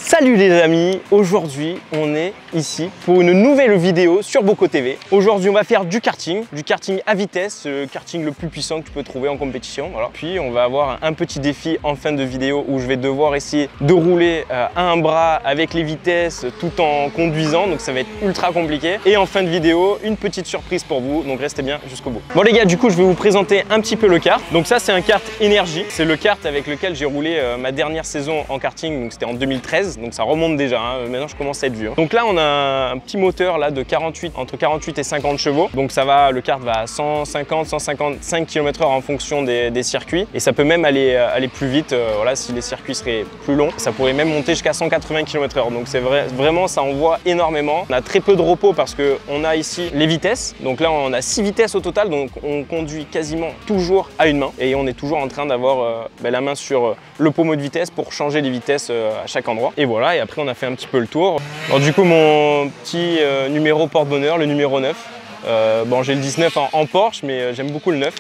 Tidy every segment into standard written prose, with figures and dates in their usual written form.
Salut les amis, aujourd'hui on est ici pour une nouvelle vidéo sur Boko TV. Aujourd'hui on va faire du karting à vitesse, le karting le plus puissant que tu peux trouver en compétition. Voilà. Puis on va avoir un petit défi en fin de vidéo où je vais devoir essayer de rouler à un bras avec les vitesses tout en conduisant, donc ça va être ultra compliqué. Et en fin de vidéo, une petite surprise pour vous, donc restez bien jusqu'au bout. Bon les gars, du coup je vais vous présenter un petit peu le kart. Donc ça c'est un kart énergie, c'est le kart avec lequel j'ai roulé ma dernière saison en karting, donc c'était en 2013. Donc ça remonte déjà, hein. Maintenant je commence à être vieux. Donc là on a un petit moteur là de 48, entre 48 et 50 chevaux. Donc ça va, le kart va à 150, 155 km/h en fonction des circuits. Et ça peut même aller plus vite, voilà, si les circuits seraient plus longs. Ça pourrait même monter jusqu'à 180 km/h. Donc c'est vraiment, ça envoie énormément. On a très peu de repos parce qu'on a ici les vitesses. Donc là on a 6 vitesses au total, donc on conduit quasiment toujours à une main. Et on est toujours en train d'avoir la main sur le pommeau de vitesse pour changer les vitesses à chaque endroit. Et voilà, et après on a fait un petit peu le tour. Alors du coup mon petit numéro porte-bonheur, le numéro 9. Bon, j'ai le 19 en Porsche, mais j'aime beaucoup le 9.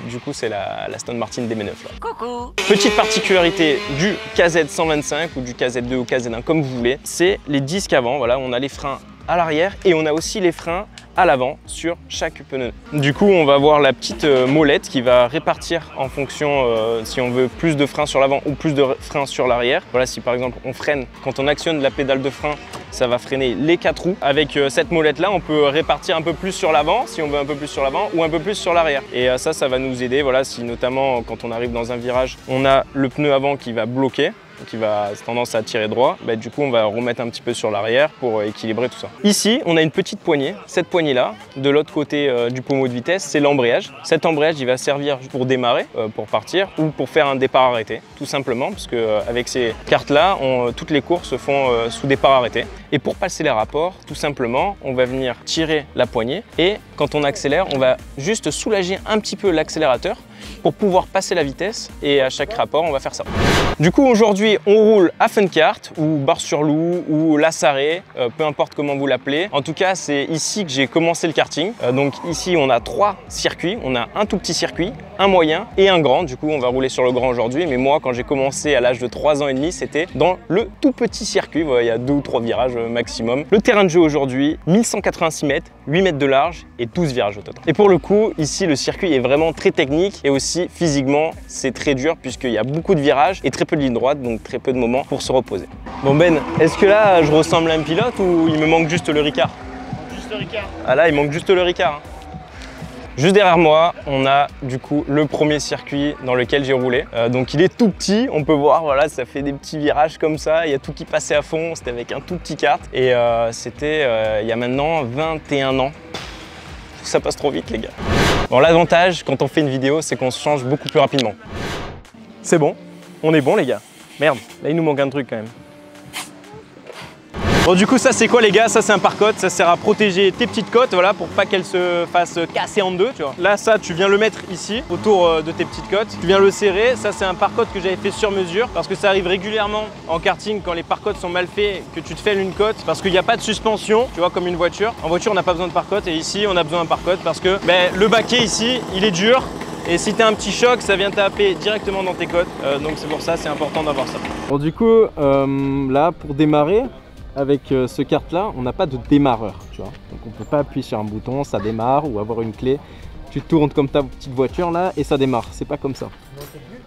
Du coup c'est la Aston Martin DB9 là. Coucou. Petite particularité du KZ125 ou du KZ2 ou KZ1 comme vous voulez, c'est les disques avant. Voilà, on a les freins à l'arrière et on a aussi les freins à l'avant sur chaque pneu. Du coup on va avoir la petite molette qui va répartir en fonction si on veut plus de freins sur l'avant ou plus de freins sur l'arrière. Voilà, si par exemple on freine, quand on actionne la pédale de frein, ça va freiner les 4 roues. Avec cette molette là on peut répartir un peu plus sur l'avant si on veut un peu plus sur l'avant ou un peu plus sur l'arrière. Et ça va nous aider, voilà, si notamment quand on arrive dans un virage on a le pneu avant qui va bloquer, qui va tendance à tirer droit, du coup on va remettre un petit peu sur l'arrière pour équilibrer tout ça. Ici on a une petite poignée, cette poignée là, de l'autre côté du pommeau de vitesse, c'est l'embrayage. Cet embrayage il va servir pour démarrer, pour partir ou pour faire un départ arrêté, tout simplement, parce que avec ces cartes là, toutes les courses se font sous départ arrêté. Et pour passer les rapports, tout simplement, on va venir tirer la poignée et quand on accélère, on va juste soulager un petit peu l'accélérateur pour pouvoir passer la vitesse, et à chaque rapport on va faire ça. Du coup aujourd'hui on roule à Funcart ou Bar-sur-Loup ou La Sarrée, peu importe comment vous l'appelez. En tout cas c'est ici que j'ai commencé le karting. Donc ici on a 3 circuits, on a un tout petit circuit, un moyen et un grand. Du coup on va rouler sur le grand aujourd'hui, mais moi quand j'ai commencé à l'âge de 3 ans et demi c'était dans le tout petit circuit. Voilà, il y a 2 ou 3 virages maximum. Le terrain de jeu aujourd'hui 1186 mètres, 8 mètres de large et 12 virages au total. Et pour le coup ici le circuit est vraiment très technique et aussi physiquement c'est très dur puisqu'il y a beaucoup de virages et très peu de lignes droites, donc très peu de moments pour se reposer. Bon Ben, est-ce que là je ressemble à un pilote ou il me manque juste le Ricard? Juste le Ricard. Ah là il manque juste le Ricard. Juste derrière moi, on a du coup le premier circuit dans lequel j'ai roulé. Donc il est tout petit, on peut voir, voilà, ça fait des petits virages comme ça, il y a tout qui passait à fond, c'était avec un tout petit kart. Et c'était il y a maintenant 21 ans. Ça passe trop vite les gars. Bon, l'avantage quand on fait une vidéo, c'est qu'on se change beaucoup plus rapidement. C'est bon, on est bon les gars. Merde, là il nous manque un truc quand même. Bon du coup ça c'est quoi les gars? Ça c'est un pare-côte, ça sert à protéger tes petites côtes, voilà, pour pas qu'elles se fassent casser en deux, tu vois. Là ça tu viens le mettre ici, autour de tes petites côtes, tu viens le serrer. Ça c'est un pare-côte que j'avais fait sur mesure, parce que ça arrive régulièrement en karting quand les pare-côtes sont mal faits, que tu te fêles une côte, parce qu'il n'y a pas de suspension, tu vois, comme une voiture. En voiture on n'a pas besoin de pare-côte, et ici on a besoin d'un pare-côte parce que le baquet ici il est dur. Et si tu as un petit choc, ça vient taper directement dans tes côtes, donc c'est pour ça c'est important d'avoir ça. Bon du coup là pour démarrer avec ce kart là, on n'a pas de démarreur, tu vois. Donc on peut pas appuyer sur un bouton, ça démarre, ou avoir une clé. Tu tournes comme ta petite voiture là et ça démarre, c'est pas comme ça.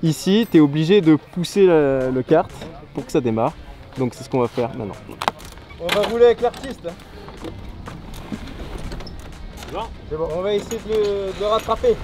Ici tu es obligé de pousser le kart pour que ça démarre. Donc c'est ce qu'on va faire maintenant. On va rouler avec l'artiste. C'est bon. On va essayer de le rattraper.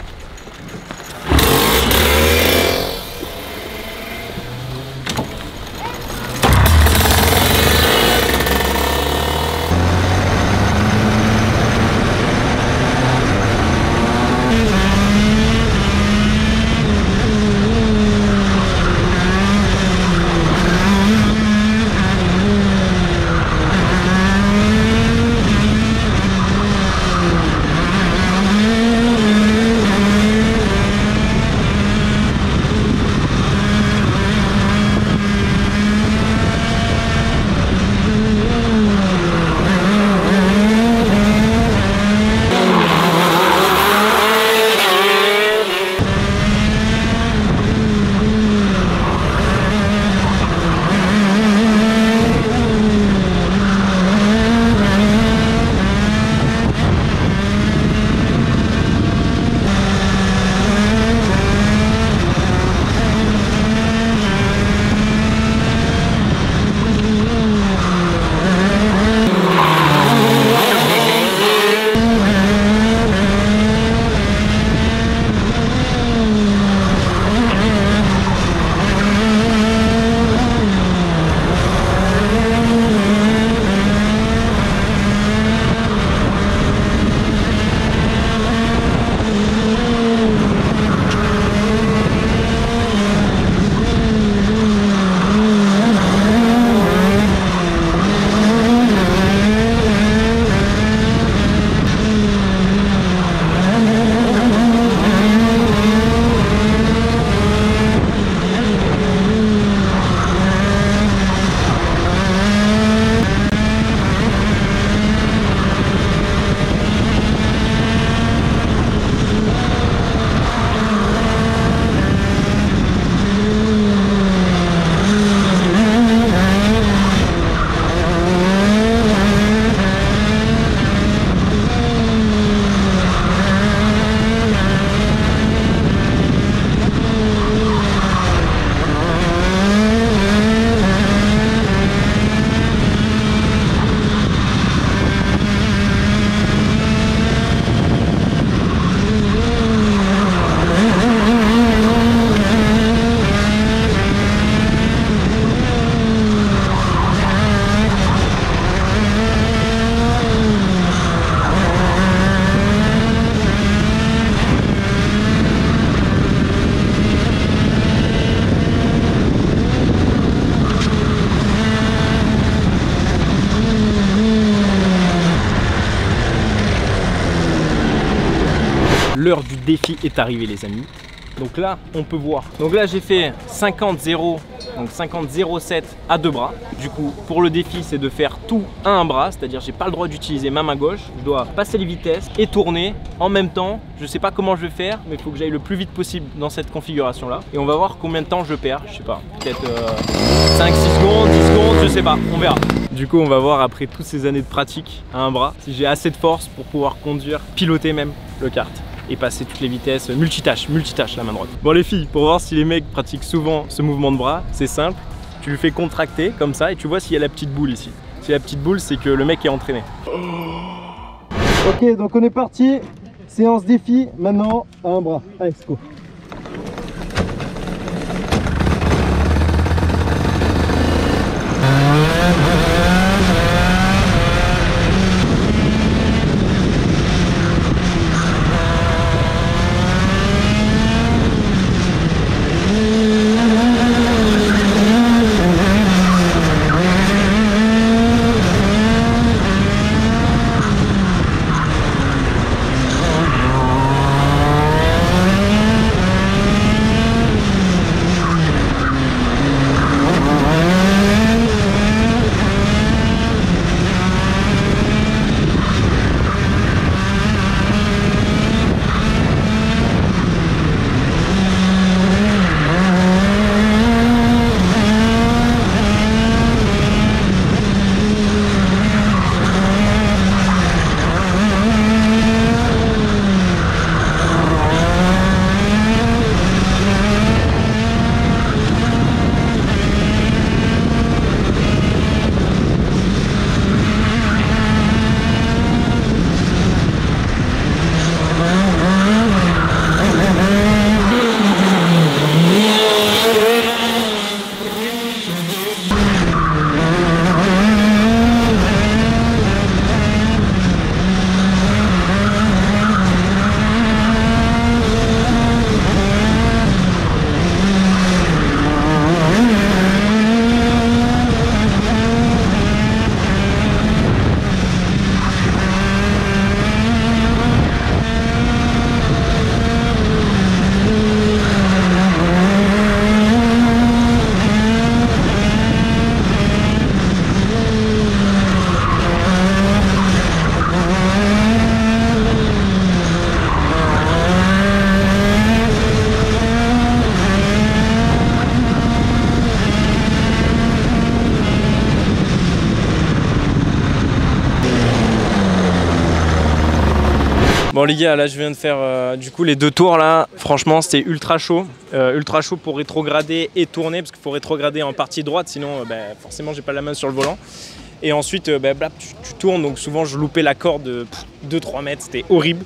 l'heure du défi est arrivée les amis. Donc là, on peut voir. Donc là, j'ai fait 50-0, donc 50-0-7 à 2 bras. Du coup, pour le défi, c'est de faire tout à un bras, c'est-à-dire j'ai pas le droit d'utiliser ma main gauche. Je dois passer les vitesses et tourner en même temps. Je sais pas comment je vais faire, mais il faut que j'aille le plus vite possible dans cette configuration-là. Et on va voir combien de temps je perds. Je sais pas, peut-être 5-6 secondes, 10 secondes, je sais pas, on verra. Du coup, on va voir après toutes ces années de pratique à un bras, si j'ai assez de force pour pouvoir conduire, piloter même le kart. Et passer toutes les vitesses, multitâche la main droite. Bon les filles, pour voir si les mecs pratiquent souvent ce mouvement de bras, c'est simple, tu le fais contracter comme ça et tu vois s'il y a la petite boule ici. Si la petite boule, c'est que le mec est entraîné. Ok, donc on est parti, séance défi, maintenant à un bras. Allez, let's go. Bon les gars, là je viens de faire du coup les 2 tours là, franchement c'était ultra chaud pour rétrograder et tourner parce qu'il faut rétrograder en partie droite sinon forcément j'ai pas la main sur le volant. Et ensuite tu tournes, donc souvent je loupais la corde de 2-3 mètres, c'était horrible.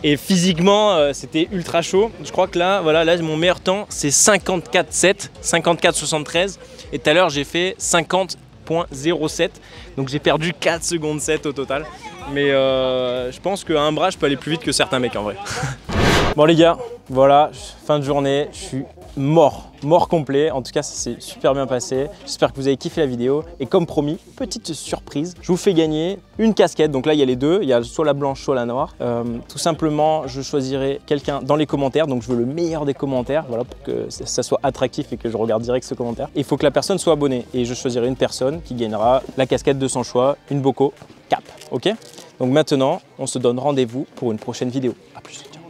Et physiquement c'était ultra chaud. Je crois que là, voilà, là mon meilleur temps c'est 54,7, 54,73 et tout à l'heure j'ai fait 50,07, donc j'ai perdu 4 secondes 7 au total. Mais je pense qu'à un bras je peux aller plus vite que certains mecs en vrai. Bon les gars, voilà, fin de journée, je suis mort complet. En tout cas ça s'est super bien passé. J'espère que vous avez kiffé la vidéo. Et comme promis, petite surprise, je vous fais gagner une casquette. Donc là il y a les deux, il y a soit la blanche soit la noire. Tout simplement je choisirai quelqu'un dans les commentaires. Donc je veux le meilleur des commentaires, voilà, pour que ça soit attractif et que je regarde direct ce commentaire. Il faut que la personne soit abonnée et je choisirai une personne qui gagnera la casquette de son choix, une Boko Cap, ok? Donc maintenant on se donne rendez-vous pour une prochaine vidéo. A plus. Ciao.